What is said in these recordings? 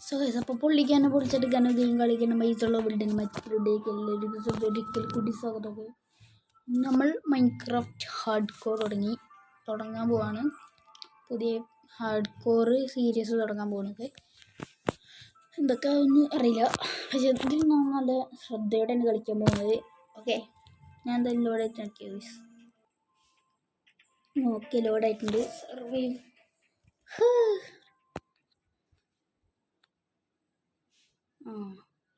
So guys, അപ്പോൾ പൊള്ളിക്കാനോ പൊളിച്ചെടുക്കാനോ game കളിക്കാനോ മൈസുള്ള building മറ്റൊരിടേക്ക് എല്ലാവരും ഒരിക്കൽ കൂടി സ്വാഗതമൊക്കെ. നമ്മൾ മൈൻക്രാഫ്റ്റ് ഹാർഡ് കോർ തുടങ്ങാൻ പോവാണ്. പുതിയ ഹാർഡ് കോർ സീരീസ് തുടങ്ങാൻ പോകുന്നത് എന്തൊക്കെ ഒന്നും അറിയില്ല, പക്ഷേ ഇതിൽ നല്ല ശ്രദ്ധയോടെയാണ് കളിക്കാൻ പോകുന്നത്. ഓക്കെ, ഞാൻ എന്തായാലും ലോഡായിട്ട് നോക്കിയത് ഗൈസ്. ഓക്കെ, ലോഡായിട്ടുണ്ട്. സർവൈവ്.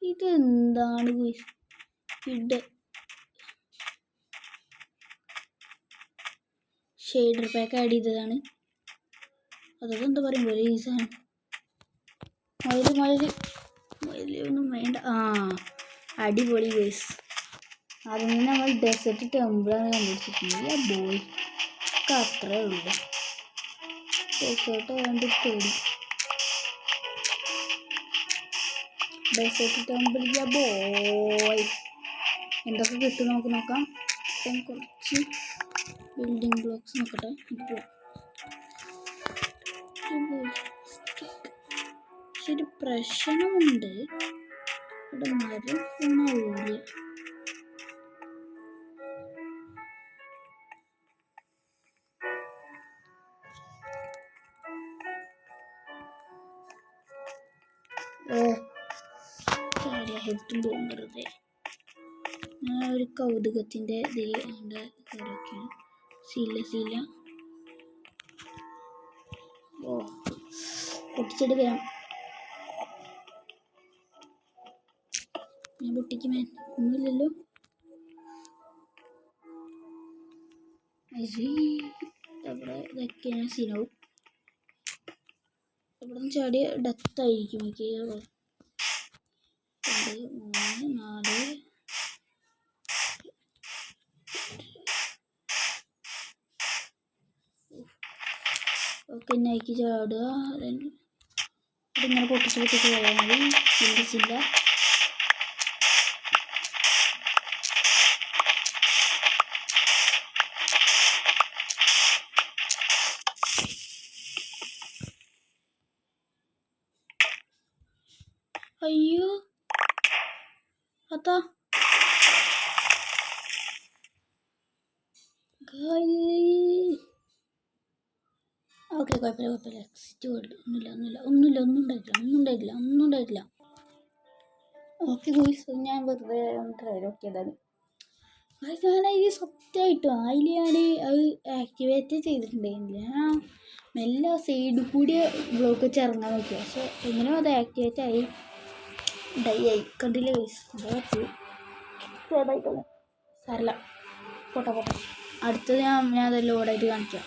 ഇതെന്താണ് ഇത്? ഷെയ്ഡർ പാക്ക് ആഡ് ചെയ്തതാണ്. അതൊക്കെ എന്താ പറയുമ്പോൾ ഈ സാധനം ഒന്നും വേണ്ട. അടിപൊളി ഗൈസ്. അതിന് നമ്മൾ ഡെസേർട്ട് ടെമ്പിളാണ് കണ്ടുപിടിച്ചിട്ടുണ്ട്. ബോയ് അത്രേ ഉള്ളൂ. ഡെസേർട്ട് വേണ്ടി പേടി. ഡെസേർട്ട് ടെമ്പിൾ ബോയ് എന്തൊക്കെ കിട്ടും നമുക്ക് നോക്കാം. കുറച്ച് ബിൽഡിംഗ് ബ്ലോക്സ് നോക്കട്ടെ. ശരി, പ്രശ്നമുണ്ട്. ഇവിടെ മരം ഒന്നാവൂല. ഹെഡും പോകുന്നത് ഞാൻ ഒരു കൗതുകത്തിൻ്റെ കാര്യമൊക്കെയാണ്. ശീല പൊട്ടിച്ചിട്ട് വരാം. ഞാൻ പൊട്ടിക്കുമേ ഒന്നുമില്ലല്ലോ. അവിടെ ഇതൊക്കെയാണ് സീനാവും. ഇവിടെ നിന്ന് ചാടിയ ഡെത്തായിരിക്കും. 2 3 4 ഒക്കെ നൈക്ക് ചാടുക. ഇതിങ്ങനെ പൊട്ടിച്ച് പോയാൽ മതി. ചിന്തിച്ചില്ല. അയ്യോ അതാ ഓക്കെ, കുഴപ്പമില്ല. എക്സിറ്റ് വേൾഡ് ഒന്നും ഉണ്ടായിട്ടില്ല. ഓക്കെ ഗോയ്സ്, ഞാൻ വെറുതെ ട്രൈ നോക്കിയതാണ്. ഞാൻ അതിൽ സത്യമായിട്ടും അതിൽ അത് ആക്ടിവേറ്റ് ചെയ്തിട്ടുണ്ടായിരുന്നില്ല. ഞാൻ മെല്ലെ സൈഡിൽ കൂടി ബ്ലോക്ക് വെച്ച് ഇറങ്ങാൻ നോക്കി. പക്ഷെ എങ്ങനെയോ അത് ആക്ടിവേറ്റ് ആയി കണ്ടില്ല ഗോയ്സ്. ചെറുതായിട്ടൊന്നും സാരല്ല. പോട്ടെ. അടുത്തത് ഞാൻ അത് ലോഡായിട്ട് കാണിക്കാം.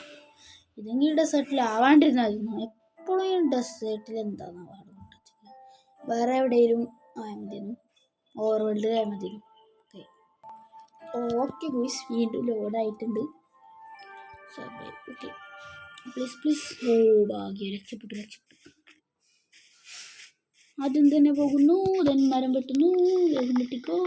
ഇതെങ്കിൽ ഡെസേർട്ടിലാവാണ്ടിരുന്നായിരുന്നു. എപ്പോഴും ഈ ഡെസേർട്ടിൽ എന്താണെന്ന് പാടുന്നുണ്ട്. വേറെ എവിടെയെങ്കിലും ആയാൽ മതിയെന്നു. ഓവർ വേൾഡിൽ ആയാൽ മതിയെന്നു. ഓക്കെ ഗോയ്സ്, വീണ്ടും ലോഡായിട്ടുണ്ട്. Okay, please. ഭാഗ്യം, രക്ഷപ്പെട്ടു. ആദ്യം തന്നെ പോകുന്നു. മരം വെട്ടുന്നു. വേഗം വെട്ടിക്കോ.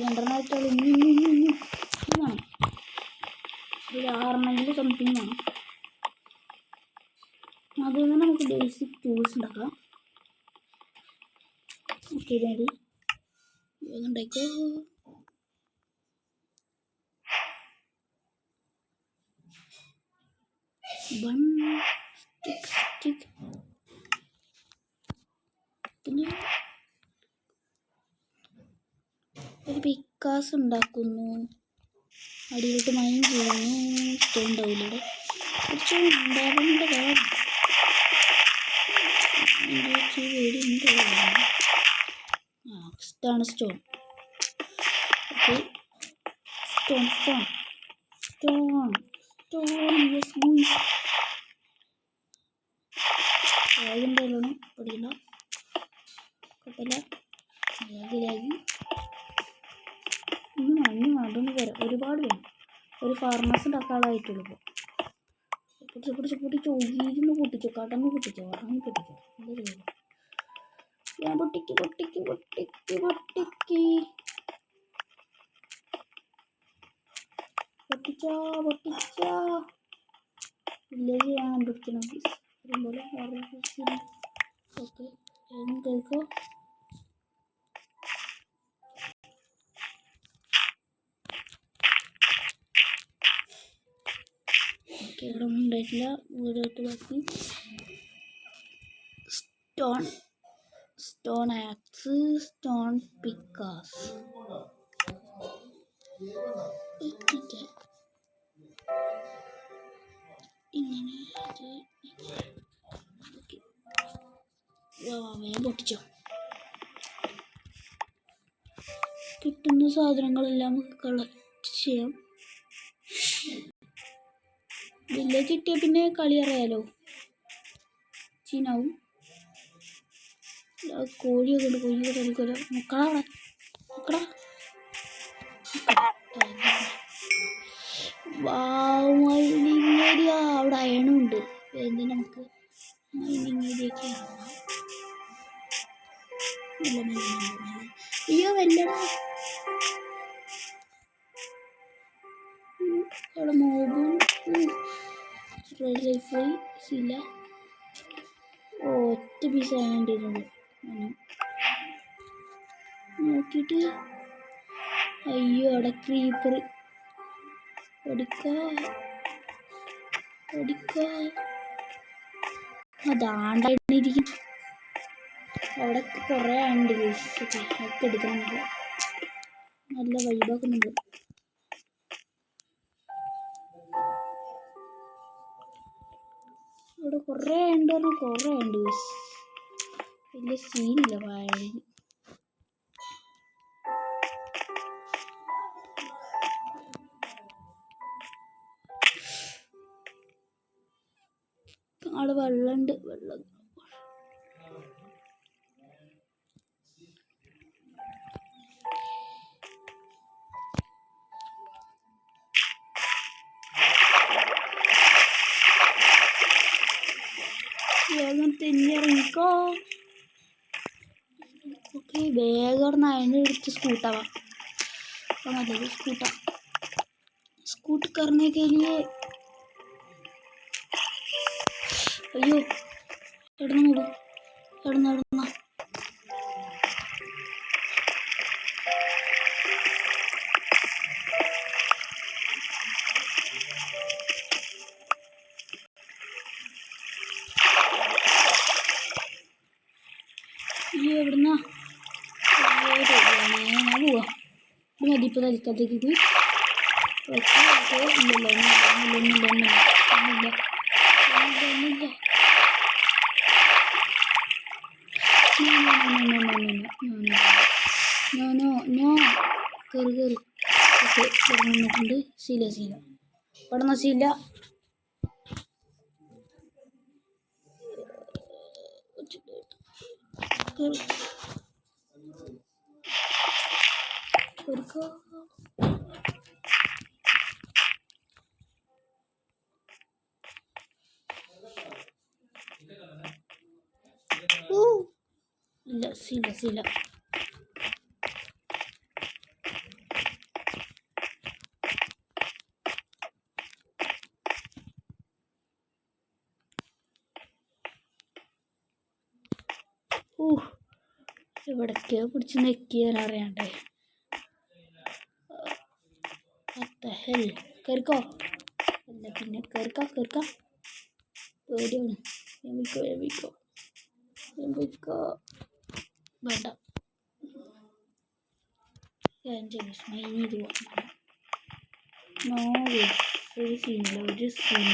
രണ്ടെണ്ണമായിട്ടുള്ളൂ. ഇനി വേണം. ഒരു 6 സംതിങ് വേണം. അതുകൊണ്ട് നമുക്ക് ബേസിക് ടൂൾസ് ഉണ്ടാക്കാം. Okay, ready. വേഗം ഉണ്ടാക്കോ. സ്റ്റിക്ക്. പിന്നെ ഒരു പിക്കാസ് ഉണ്ടാക്കുന്നു. അടിയിലോട്ട് മൈൻ ചെയ്യുന്നു. സ്റ്റോൺ ഉണ്ടാവില്ല. കുറച്ച് ഉണ്ടാവേണ്ടതാണ്. ഇതാണ് stone. Okay, stone. Yes boys. വേഗം പഠിക്കില്ല. കുഴപ്പമില്ല. ലാഗി. ഇനി അതൊന്ന് വരാം. ഒരുപാട് വേണം. ഒരു ഫാർമസ് ഉണ്ടാക്കാനായിട്ടുള്ളൂ. ഇപ്പോൾ പൊട്ടിച്ചോ. ഇരുന്ന് പൊട്ടിച്ചോ. കടന്ന് പൊട്ടിച്ചോ. ഇറങ്ങി പൊട്ടിച്ചോ. ഞാൻ പൊട്ടിക്ക്. പൊട്ടിച്ചോ വില്ലേജ് വേണം പിടിക്കണം അതുപോലെ ഓക്കെ കേൾക്കോ ഓക്കെ ഇവിടെ ഒന്നും ഉണ്ടായിട്ടില്ല വീടോട്ട് ബാക്കി സ്റ്റോൺ ആക്സ് സ്റ്റോൺ പിക്കാസ് ഇങ്ങനെ പൊട്ടിച്ചോ കിട്ടുന്ന സാധനങ്ങളെല്ലാം കളക്ട് ചെയ്യാം വില്ലേജ് കിട്ടിയ പിന്നെ കളി അറിയാലോ ചീനാവും കോഴിയൊക്കെ ഉണ്ട് കോഴിയൊക്കെ തളിക്കല്ലോ നോക്കടാ മൈനിങ് ഏരിയ അവിടെ അയണും ഉണ്ട് എന്ത് നമുക്ക് മൈനിങ് ഏരിയയൊക്കെ അയ്യോ വല്ലടാ അവിടെ മോബും റെഡ് റൈഫിൾ ഇല്ല ഒറ്റ പീസ് ആയതുകൊണ്ട് നോക്കിയിട്ട് അയ്യോ അവിടെ ക്രീപ്പർ അതാണ്ടിരിക്കും അവിടെ കുറേ ഉണ്ട് ഒക്കെ എടുക്കുന്നുണ്ട് നല്ല വൈബാക്കുന്നുണ്ട് അവിടെ കുറേ ഉണ്ട് വലിയ സീനില്ല വാഴ അവിടെ വെള്ളം വേഗം തിന്നിറങ്ങിക്കോ ഓക്കെ വേഗം അതിന് എടുത്ത് സ്കൂട്ടാവാം അപ്പം നല്ലത് स्कूट करने के लिए अयो इड़ना ये इड़ना मदी इപ്പം തലിക്കത്തേക്ക് കയറി ഓക്കെ നിന്നിട്ടുണ്ട് ശീല പെടുന്ന ശീല ഇല്ല ശീല ഇവിടേക്ക് പിടിച്ച് നെക്കിയാൻ അറിയാണ്ടേ കയറിക്കോ അല്ല പിന്നെ കയറിക്കാം പേടിയാണ് എമ്മിക്കോ വേണ്ട മൈനീത് ഒരു സീനില്ല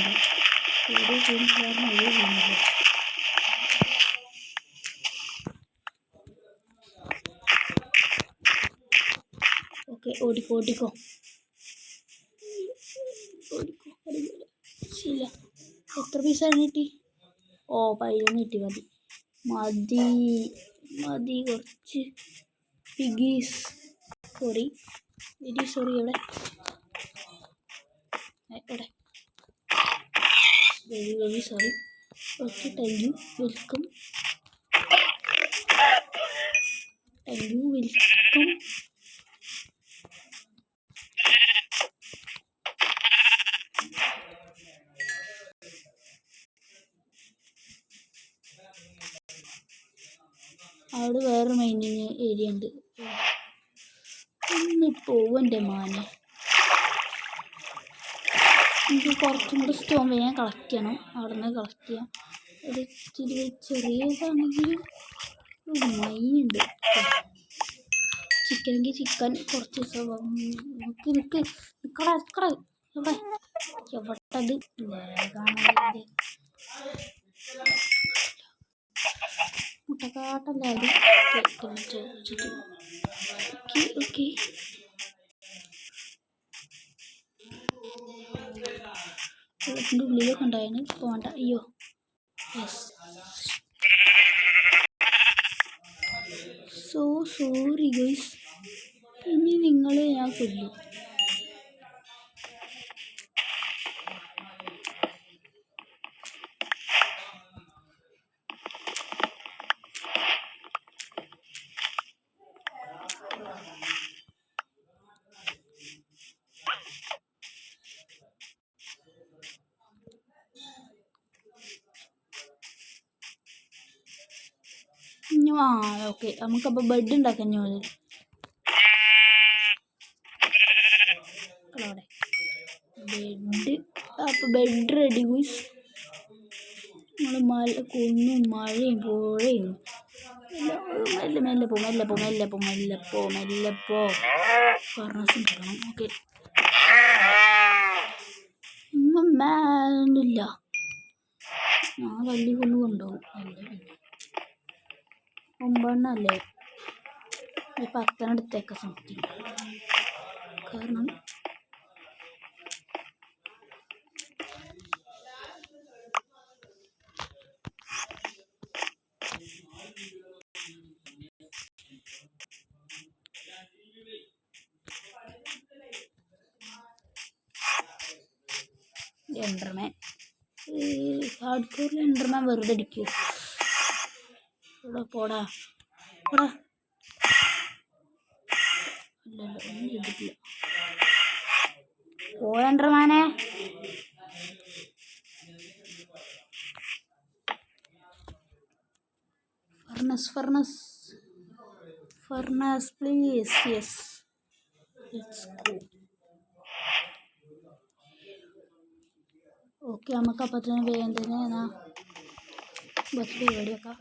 ഓക്കെ ഓടിക്കോ ശീല എത്ര പീസാണ് കിട്ടി 11 കിട്ടി മതി കുറച്ച് പിഗീസ് വെരി സോറി ഇവിടെ very sorry okay thank you welcome അവിടെ വേറെ മൈനിങ് ഏരിയ ഉണ്ട്. ഒന്ന് പോവും എൻ്റെ മാനെ. എനിക്ക് കുറച്ചും കൂടി സ്റ്റോൺ വേഗം കളക്ട് ചെയ്യണം. അവിടെ നിന്ന് കളക്ട് ചെയ്യാം. ഒരു ഇച്ചിരി ചെറിയതാണെങ്കിലും മൈനുണ്ട്. ചിക്കനെങ്കിൽ ചിക്കൻ കുറച്ച് ദിവസം നിക്കട എവിടെ എവിട്ടത് കാണാതെ മുട്ടക്കാട്ടല്ലേ അത്. ഓക്കെ ഓക്കെ വെള്ളത്തിൻ്റെ ഉള്ളിലൊക്കെ ഉണ്ടായിരുന്നു. പോകണ്ട. അയ്യോ യെസ്. So sorry guys. ഇനി നിങ്ങളെ ഞാൻ കൊല്ലും. ഓക്കെ നമുക്കപ്പോൾ ബെഡ് ഉണ്ടാക്കാൻ മതി. അവിടെ ബെഡ്. അപ്പോൾ ബെഡ് റെഡി ഗൂസ്. നമ്മൾ കുന്നും മഴയും പുഴയും മെല്ലെ പോ ഫർണസ് ഉണ്ടാക്കണം. ഓക്കെ ഒന്നുമില്ല. ഞാൻ തല്ലി കൊണ്ടുപോകും. അല്ലേ 9 അല്ലേ 10 എടുത്തേക്ക സംതിങ്. കാരണം എൻഡർമാൻ ഹാർഡ് കോറിൽ എൻഡർമാൻ വെറുതെ അടിക്കും. ഇവിടെ പോടാ ഇല്ലല്ലോ ഒന്നും ചെയ്തിട്ടില്ല. എൻഡർമാനെ furnace please. Yes let's go. Okay നമുക്ക് അപ്പം തന്നെ വേഗം തന്നെ ബസ് പരിപാടിയൊക്കെ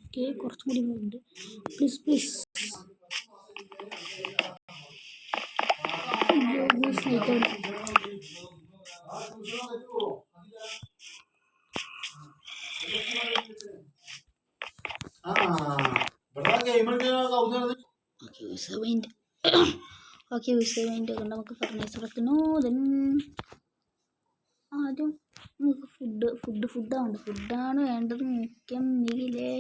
ഓക്കെ. കുറച്ചും കൂടി ഉണ്ട്. പ്ലീസ് ഓക്കെ വിഷയമായിട്ട് നമുക്ക് ഫർണിച്ചർ വെക്കുന്നു. ദെൻ ആദ്യം നമുക്ക് ഫുഡാണ് വേണ്ടത് മുഖ്യം. നീലേ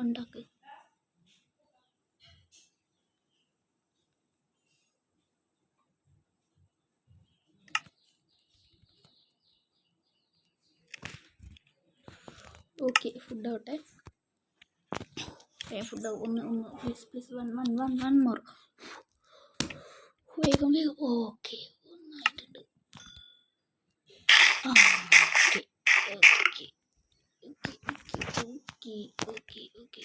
ഉണ്ടാക്ക്. ഓക്കെ ഫുഡാവട്ടെ. ഫുഡ് ഒന്ന് പ്ലീസ് വൺ മോർ വേഗം. ഓക്കെ ഒന്നായിട്ടുണ്ട്. ഓക്കെ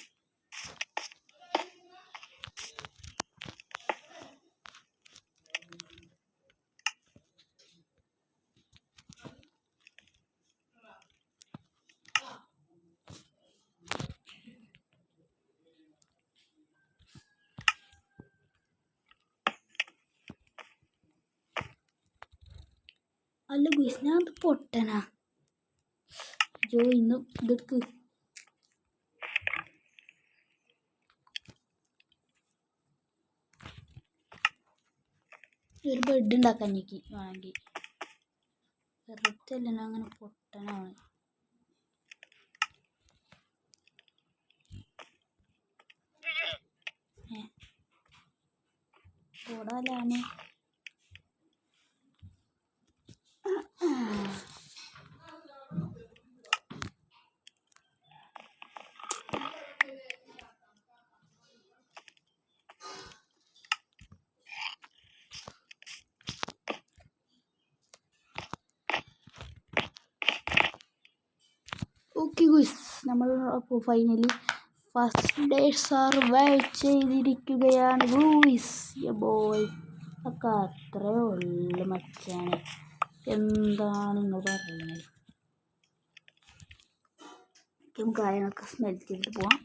അല്ല ഗുയിസ് ഞാൻ അത് പൊട്ടനാ. അയ്യോ ഇന്ന് ഇതെടുക്ക്. ഒരു ബെഡ് ഉണ്ടാക്കാൻ എനിക്ക് വേണമെങ്കിൽ. വെറുതെ അല്ല അങ്ങനെ പൊട്ടനാണ്. ഓടാലാണ്. ഓക്കെ ഗുയ്സ്, നമ്മൾ അപ്പോൾ ഫൈനലി ഫസ്റ്റ് ഡേ സർവൈവ് ചെയ്തിരിക്കുകയാണ് ഗുയ്സ്. ബോയ് ഒക്കെ അത്രേ ഉള്ളു മച്ചാണ്. എന്താണ് നിങ്ങൾ പറയുന്നത്? നമുക്ക് കാര്യങ്ങളൊക്കെ സ്മെൽ ചെയ്തിട്ട് പോവാം.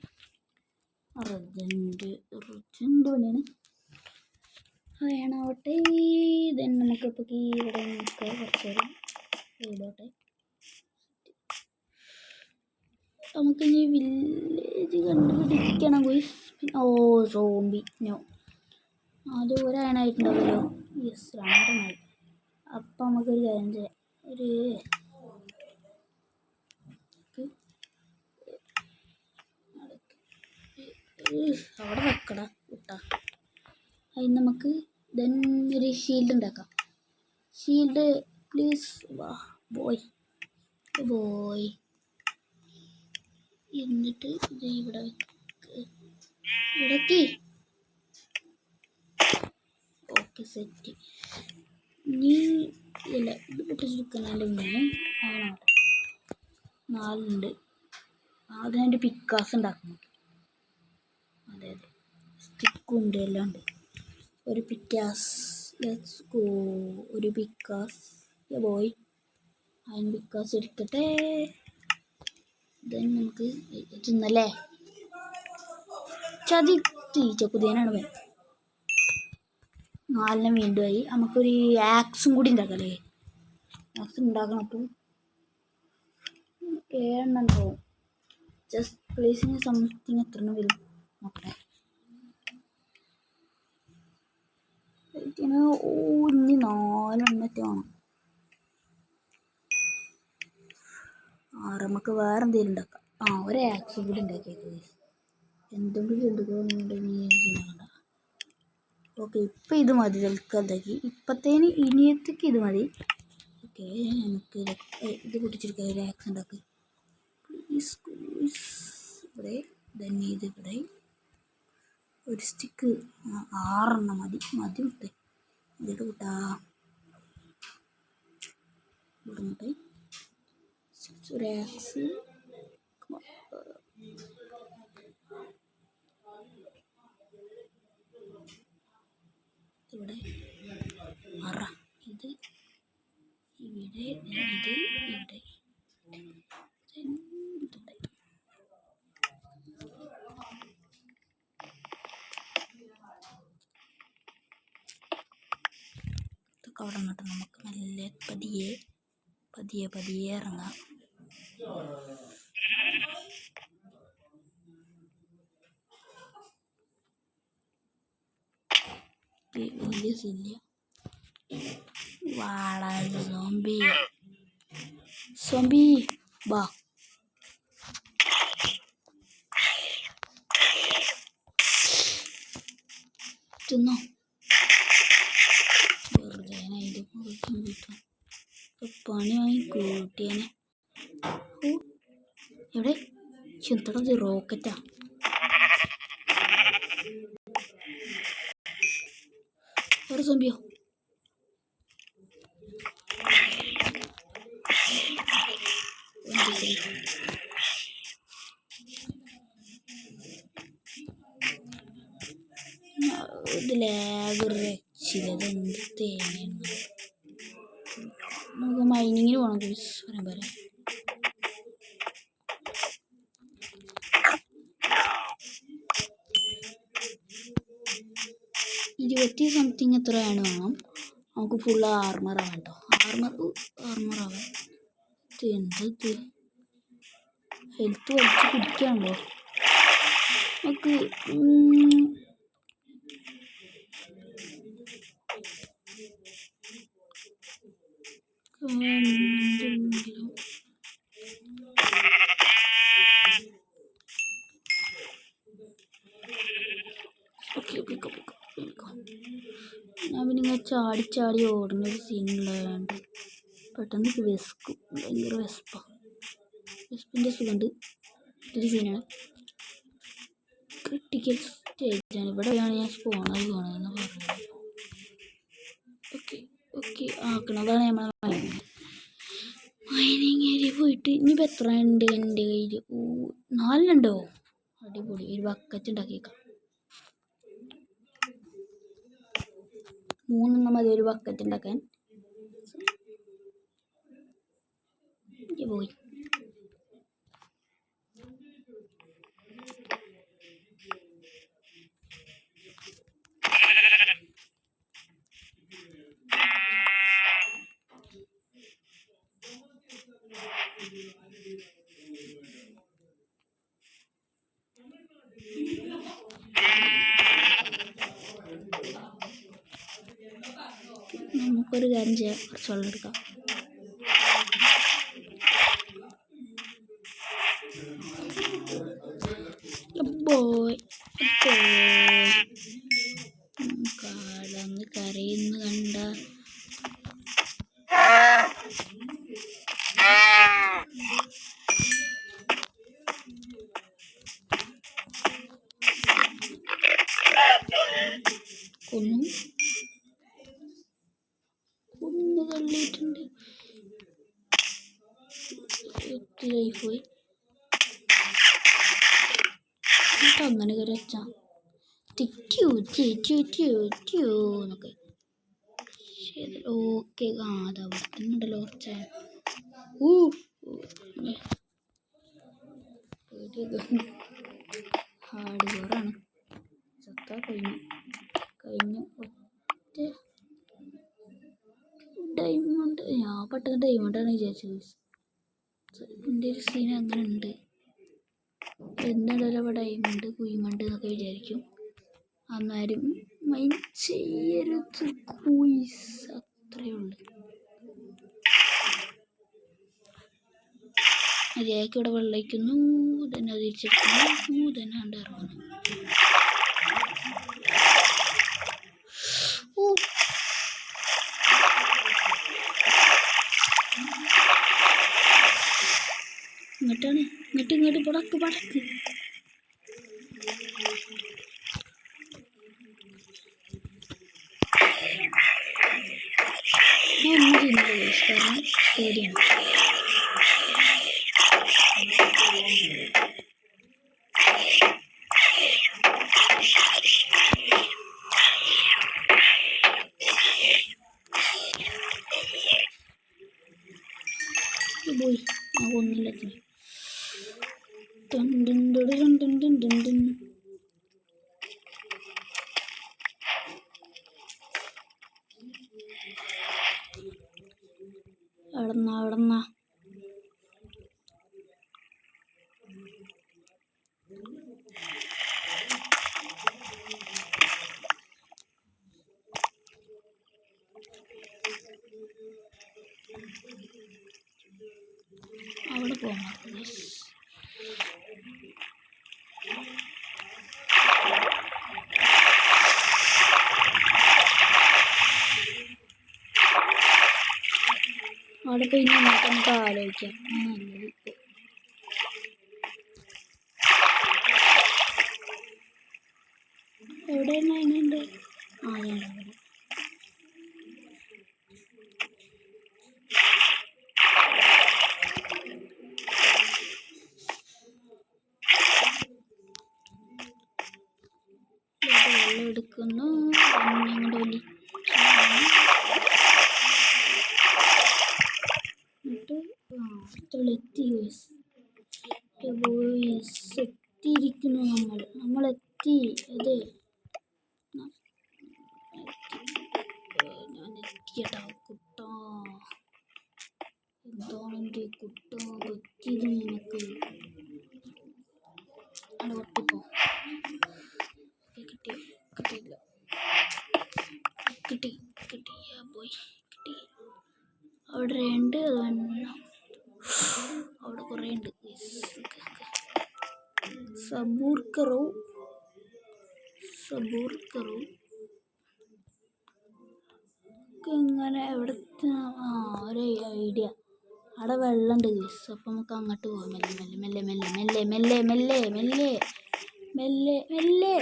റെജൻറ്റ് പണിയാണ് വേണാവട്ടെ. ദെൻ നമുക്കിപ്പോൾ ഇവിടെ നിൽക്കുക കുറച്ച് നേരം ഇവിടോട്ടെ. നമുക്കിനി വില്ലേജ് കണ്ടുപിടിക്കണം ഗുയ്സ്. ഓ സോംബി നോ, അത് ഒരാണായിട്ടുണ്ടാവുമല്ലോ. യെസ്, രണ്ടെണ്ണമായി. അപ്പം നമുക്കൊരു കാര്യം ചെയ്യാം, ഒരു അവിടെ വെക്കടാ കുട്ടാ. അതിന് നമുക്ക് ദെൻ ഒരു ഷീൽഡ് ഉണ്ടാക്കാം. ഷീൽഡ് പ്ലീസ് വാ ബോയ് ബോയ്. എന്നിട്ട് ഇത് ഇവിടെ ഇവിടേക്ക്. Okay set. നീ ഇല്ല ഇത് പൊട്ടിച്ചെടുക്കുന്നതിൻ്റെ മുന്നേ അവനാണ് 4 ഉണ്ട്. ആദ്യം എൻ്റെ പിക്കാസ് ഉണ്ടാക്കണം. അതെ സ്റ്റിക്കും ഉണ്ട്, എല്ലാം ഉണ്ട്. ഒരു പിക്കാസ്, ലെറ്റ്സ് ഗോ. ഒരു പിക്കാസ് ബോയ്. അതിന് പിക്കാസ് എടുക്കട്ടെ. ദെൻ നമുക്ക് തിന്നല്ലേ. ചതി തീറ്റ കുതിയനാണ് വേ. 4 വീണ്ടും ആയി. നമുക്കൊരു ആക്സും കൂടി ഉണ്ടാക്കല്ലേ. ആക്സ് ഉണ്ടാക്കണം. അപ്പോൾ 7 ഉണ്ടാവും. ജസ്റ്റ് പ്ലേസിങ് സംതിങ് എത്ര വരും നോക്കട്ടെ. ഓ ഇനി 4 വേണം. നമുക്ക് വേറെ എന്തെങ്കിലും ഉണ്ടാക്കാം. ഒരു ആക്സും കൂടി ഉണ്ടാക്കിയേക്ക്. എന്തെങ്കിലും എടുക്കുന്നുണ്ടെങ്കിൽ ഓക്കെ. ഇപ്പം ഇത് മതി തൽക്കാലത്തേക്ക്. ഇപ്പത്തേന് ഇനിയത്തേക്ക് ഇത് മതി. ഓക്കെ, നമുക്ക് ഇത് പൊട്ടിച്ചെടുക്കാം. ഒരു ആക്സ് ഉണ്ടാക്കി പ്ലീസ്. ഇവിടെ തന്നെ ഇത് ഇവിടെ ഒരു സ്റ്റിക്ക് 6 മതി മുട്ടേ. ഇതിട്ട് കൂട്ടാ ഇവിടെ മുട്ടേ. ഒരു ആക്സ് ഇവിടെ ഇത് ഇവിടെ ഇത് ഇവിടെ ഇതൊക്കെ അവിടെ നിന്നിട്ട് നമുക്ക് നല്ല പതിയെ ഇറങ്ങാം. വലിയ സില്ല വാടാ സോംബി ബാ. തിന്നോ വെറുതെ അതിൻ്റെ പുറത്തും കിട്ടും. പണി വാങ്ങി കൂട്ടിയേനെ. എവിടെ ചെന്തടത് റോക്കറ്റാ. ഒരു സോംബിയോ ഇത് ലാഗ് രക്ഷില്ലത്. എന്ത് തേങ്ങ. നമുക്ക് മൈനിങ്ങിന് പോകണം പറയാൻ പോലെ. $20 എത്രയാണ് വേണം. നമുക്ക് ഫുള്ള് ആർമറാണ് കേട്ടോ. ആർമറാവാൻ എന്ത് ഹെൽത്ത് വലിച്ച് കുടിക്കാണല്ലോ നമുക്ക്. എന്തെങ്കിലും ഞാൻ പിന്നെ ചാടി ഓടുന്നൊരു സീനുള്ളതുകൊണ്ട് പെട്ടെന്ന് വിശക്കും. ഭയങ്കര വിശപ്പിൻ്റെ സുഖമുണ്ട്. ഇതൊരു സീനാണ്. ക്രിട്ടിക്കൽ സ്റ്റേജാണ്. ഇവിടെയാണ് ഞാൻ പോകണമെന്ന് പറയുന്നത്. ഓക്കെ ആക്കണതാണ് നമ്മളെ മൈനിങ് ഏരിയ പോയിട്ട് ഇനിയിപ്പോൾ എത്ര ഉണ്ട് എൻ്റെ കയ്യിൽ? 4 അടിപൊളി. ഒരു ബക്കറ്റ് ഉണ്ടാക്കിയേക്കാം. 3 മതി ഒരു ബക്കറ്റ് ഉണ്ടാക്കാൻ. പോയി നമുക്കൊരു കാര്യം ചെയ്യാം, കുറച്ച് വെള്ളം എടുക്കാം. കാടന്ന് കരയുന്നു കണ്ട. കൊന്നു തള്ളിയിട്ടുണ്ട്. പോയി അങ്ങനെ കയറി വെച്ചാ എന്നൊക്കെ. ഓക്കെ അതാ ഉണ്ടല്ലോ കുറച്ച ഹാർഡ് കോറാണ്. ചത്താ കഴിഞ്ഞു. ഒറ്റ ഡയമണ്ട്. ഞാൻ പെട്ടെന്ന് ഡയമണ്ടാണ് വിചാരിച്ചത്. എൻ്റെ ഒരു സീൻ അങ്ങനെ ഉണ്ട്. എന്താണല്ലോ ഡയമണ്ട് കുയിമണ്ട് എന്നൊക്കെ വിചാരിക്കും. അന്നേരം മൈൻഡ് ചെയ്യരുത് കൂയിസ്. അത്രയേ ഉള്ളൂ. മര്യാദയ്ക്ക് ഇവിടെ വെള്ളയിക്കുന്നു. തന്നെ തിരിച്ചെടുക്കുന്നു. തന്നെ കണ്ട് ഇറങ്ങുന്നു. ഇങ്ങോട്ട് പടക്ക്. ഞാൻ ഒന്നും ചെയ്യുന്നില്ല കാരണം പേടിയാണ്. പോയി ആ ഒന്നുമില്ല. അവിടെന്നാ അവിടെ പോകാം. അവിടെ പോയി നമുക്ക് ആലോചിക്കാം. എവിടെയാണ് അതിനുണ്ട്? ഞാൻ വെള്ളം എടുക്കുന്നു. എത്തിയിരിക്കുന്നു. നമ്മൾ എത്തി. അതെ ഞാൻ എത്തിയട്ടാ കുട്ടാ. എന്താണെൻ്റെ കുട്ടാ പറ്റിയത് നിനക്ക്? അവിടെ ഒട്ടിപ്പോ കിട്ടിയില്ല. കിട്ടി പോയി കിട്ടി. അവിടെ ഉണ്ട്. അവിടെ കുറേ ഉണ്ട്. സബൂർ കറോ ഇങ്ങനെ എവിടുത്തെ ഒരു ഐഡിയ. അവിടെ വെള്ളമുണ്ട് ഗൈസ്. അപ്പം നമുക്ക് അങ്ങോട്ട് പോകാം. മെല്ലെ.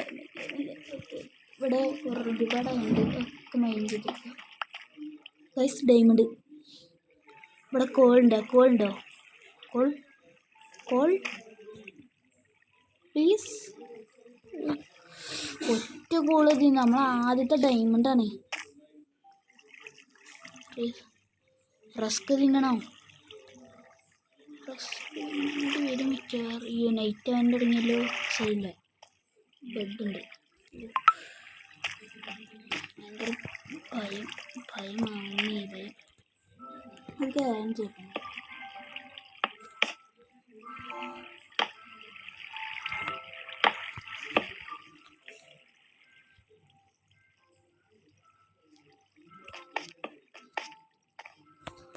ഇവിടെ ഒരുപാടുണ്ട്. ഒക്കെ മൈൻഡ് ചെയ്തിരിക്കുക ഗൈസ്. ഡയമണ്ട് ഇവിടെ. കോളുണ്ടോ? Coal coal please. ഒറ്റ കോള് നമ്മൾ ആദ്യത്തെ ഡയമണ്ടാണ്. റസ്ക് തിന്നണോ? റസ്ക് വരും മിക്കവാറും. ഈ നൈറ്റ് ആകാൻ തുടങ്ങിയല്ലോ. ശരിയില്ല, ബെഡുണ്ട്. ഭയങ്കര ഭയമാണ് ഈ ഭയം. നമുക്ക് ആൻ ചെയ്യണം.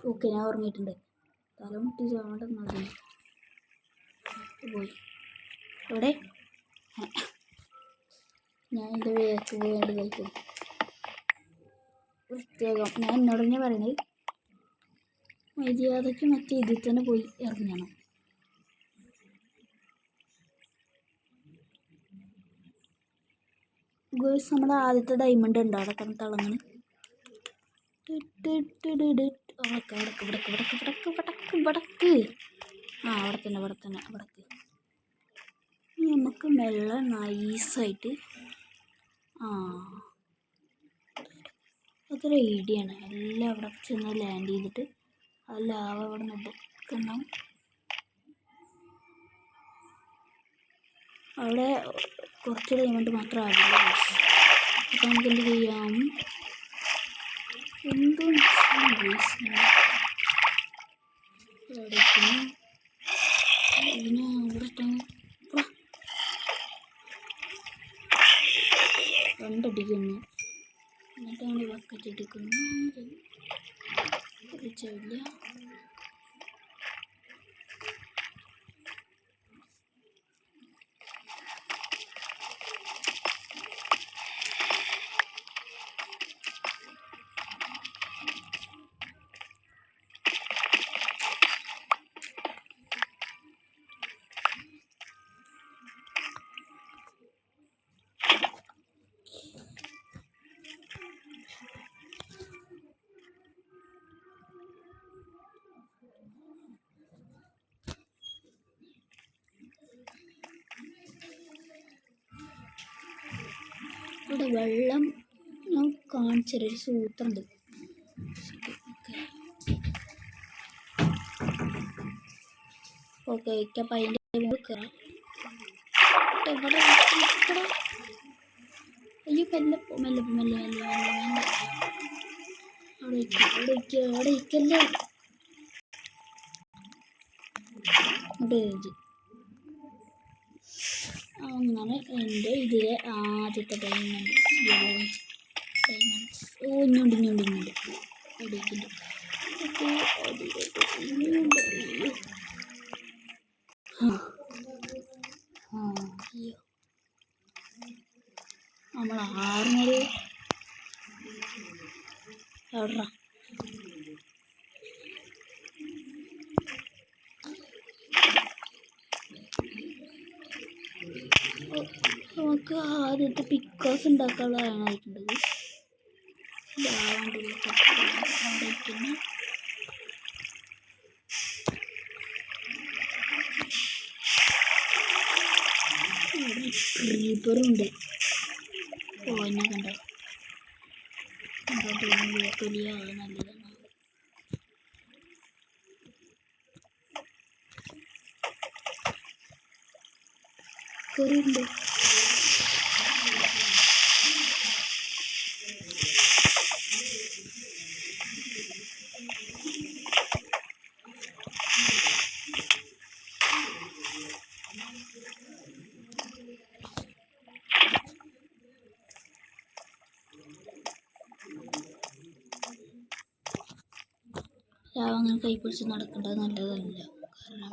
ഓക്കെ, ഞാൻ ഉറങ്ങിയിട്ടുണ്ട്. തലമുട്ടി ചാവണ്ട മതി. പോയി എവിടെ? ഞാൻ എൻ്റെ വേക്ക് പോയാണ്ട് കഴിക്കും. പ്രത്യേകം ഞാൻ എന്നോട് തന്നെ പറയണത്, മര്യാദയ്ക്ക് മറ്റേ ഇതിൽ തന്നെ പോയി ഇറങ്ങണം. ഗേൾസ്, നമ്മുടെ ആദ്യത്തെ ഡയമണ്ട് ഉണ്ട് അവിടെ കിടന്ന് തിളങ്ങണ്. വടക്ക്. ആ, അവിടെ തന്നെ. നമുക്ക് മെല്ലെ നൈസായിട്ട് അതൊരു ഐഡിയ ആണ്. എല്ലാം അവിടെ ചെന്ന് ലാൻഡ് ചെയ്തിട്ട് ആ ലാവ അവിടെ നിന്ന് എടുക്കണം. അവിടെ കുറച്ച് ഡയമണ്ട് മാത്രം ആവില്ല. അപ്പം നമുക്ക് എന്ത് ചെയ്യാം? എന്തോ രണ്ടടിക്കുന്നു. എന്നിട്ടാണ് ബക്കറ്റ് എടുക്കുന്നത്. റിച്ചാവില്ല. ഇവിടെ വെള്ളം ഞാൻ കാണിച്ചൊരു സൂത്രമുണ്ട്. ഓക്കെ, അപ്പം അതിൻ്റെ കയറാം. അയ്യോ, മെല്ലെ അവിടെ ഇരിക്കല്ലേ. അങ്ങനെ എൻ്റെ ഇതിലെ ആദ്യത്തെ ഡയമണ്ട്സ്. ഇഞ്ഞുണ്ട് അടിയിട്ടുണ്ട്. അയ്യോ, നമ്മൾ ആർമറ് എവിടാ? നമുക്ക് ആദ്യത്തെ പിക്കാസ് ഉണ്ടാക്കാനുള്ളതാണ് ആയിട്ടുള്ളത്. ക്രീപ്പറുണ്ട്. എന്നെ കണ്ടോ? തൊലിയാകാൻ നല്ലതാണ്. കറിയുണ്ട്. ലാവ അങ്ങനെ കൈപ്പിടിച്ച് നടക്കേണ്ടത് നല്ലതല്ല. കാരണം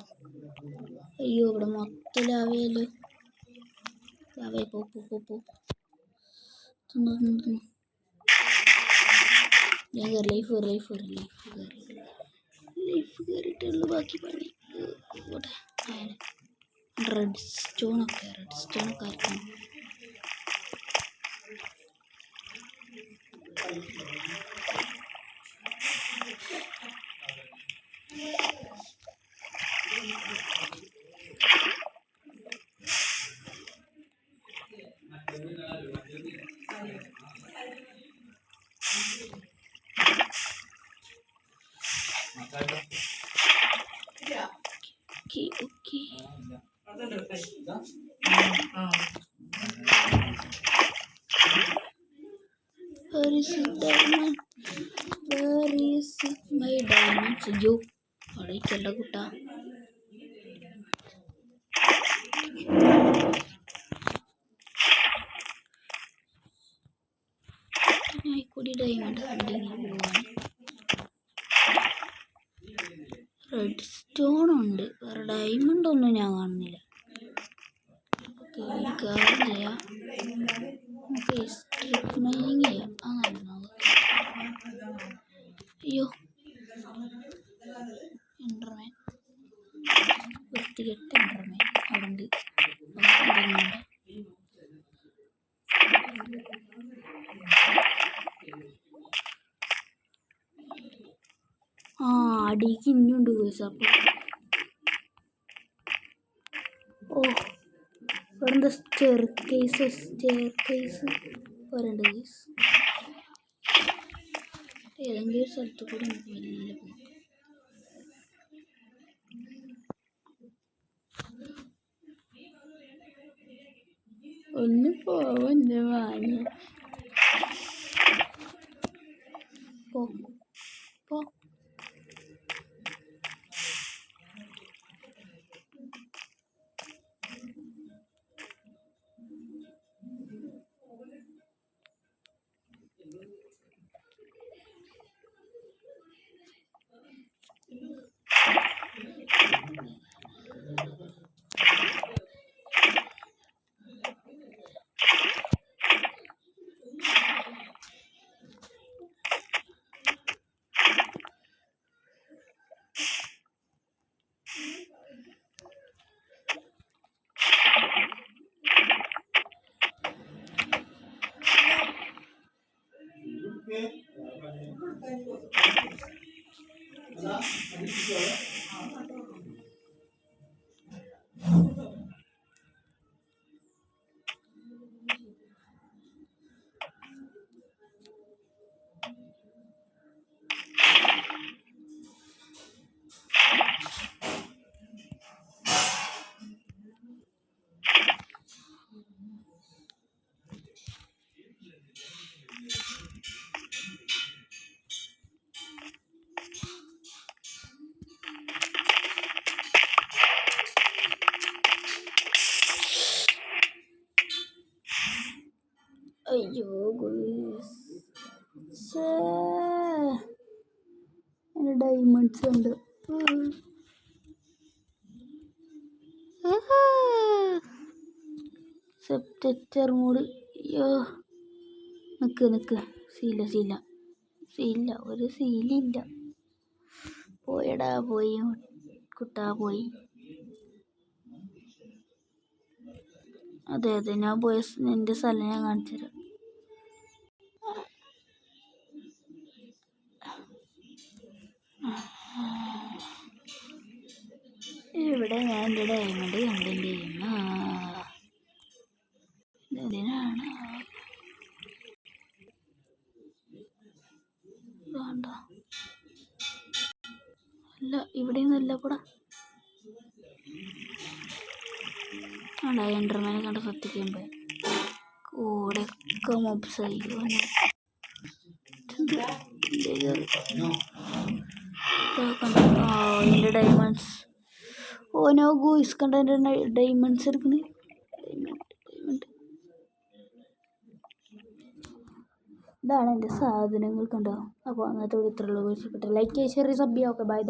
അയ്യോ, ഇവിടെ മൊത്തം ലാവയല്ലോ. ലാവയെ പോ. ഞാൻ ലൈഫ് കയറിയിട്ടുള്ളൂ. ബാക്കി പണി ഇവിടെ റെഡ് സ്റ്റോണൊക്കെ ആയിരിക്കണം. Okay okay. Where is it, diamond? Where is it, my diamonds? അയ്യോ അവിടെ ഇക്കണ്ട കുട്ടാ. കൂടി ഡയമണ്ട് ഹണ്ടിങ്ങിന് പോവാൻ. റെഡ് സ്റ്റോൺ ഉണ്ട്, വേറെ ഡയമണ്ട് ഒന്നും ഞാൻ കാണുന്നില്ല. ഒരു കാര്യം ചെയ്യാം, നമുക്ക് സ്ട്രിപ്പ് മൈനിങ് ചെയ്യാം. അയ്യോ എൻഡർമാൻ, വൃത്തികെട്ട എൻഡർമാൻ അവിടെ ഉണ്ട്. അടിക്ക് ഇനിയുണ്ട് കേസ്. അപ്പോൾ ഇവിടെ എന്താ സ്റ്റെയർ കേസ് വരണ്ട കേസ്. ഏതെങ്കിലും ഒരു സ്ഥലത്ത് കൂടി നമുക്ക് വലിയ പോകും. ഒന്ന് പോവന്നെ വാങ്ങി പോ. അയ്യോ എൻ്റെ ഡയമണ്ട്സ് ഉണ്ട്. സെപ്റ്റർ മൂഡ്. അയ്യോ നിക്ക് സീല ഒരു സീലില്ല. പോയടാ പോയി കുട്ടാ പോയി. അതെ ഞാൻ പോയ എൻ്റെ സ്ഥലം ഞാൻ കാണിച്ചു തരാം. ഇവിടെ ഞാൻ എൻ്റെ ഡയമണ്ട് കണ്ടന്റ് ചെയ്യുന്ന ഇതിനാണ്. വേണ്ട അല്ല ഇവിടെ നല്ല കൂടെ ആണ്ടാ എൻഡർമാനെ കണ്ട് ശ്രദ്ധിക്കുമ്പോൾ കൂടെയൊക്കെ മൊബ്സ് ആയിരിക്കും. എൻ്റെ ഡയമണ്ട്സ്. നോ ഗൂയ്സ് കണ്ട എൻ്റെ ഡയമണ്ട്സ് എടുക്കണേ. ഇതാണ് എൻ്റെ സാധനങ്ങൾ കണ്ടോ. അപ്പോൾ അങ്ങനത്തെ ഇത്രയുള്ള ലൈക്ക് ഷെയർ സബ് ചെയ്യാം. Okay bye.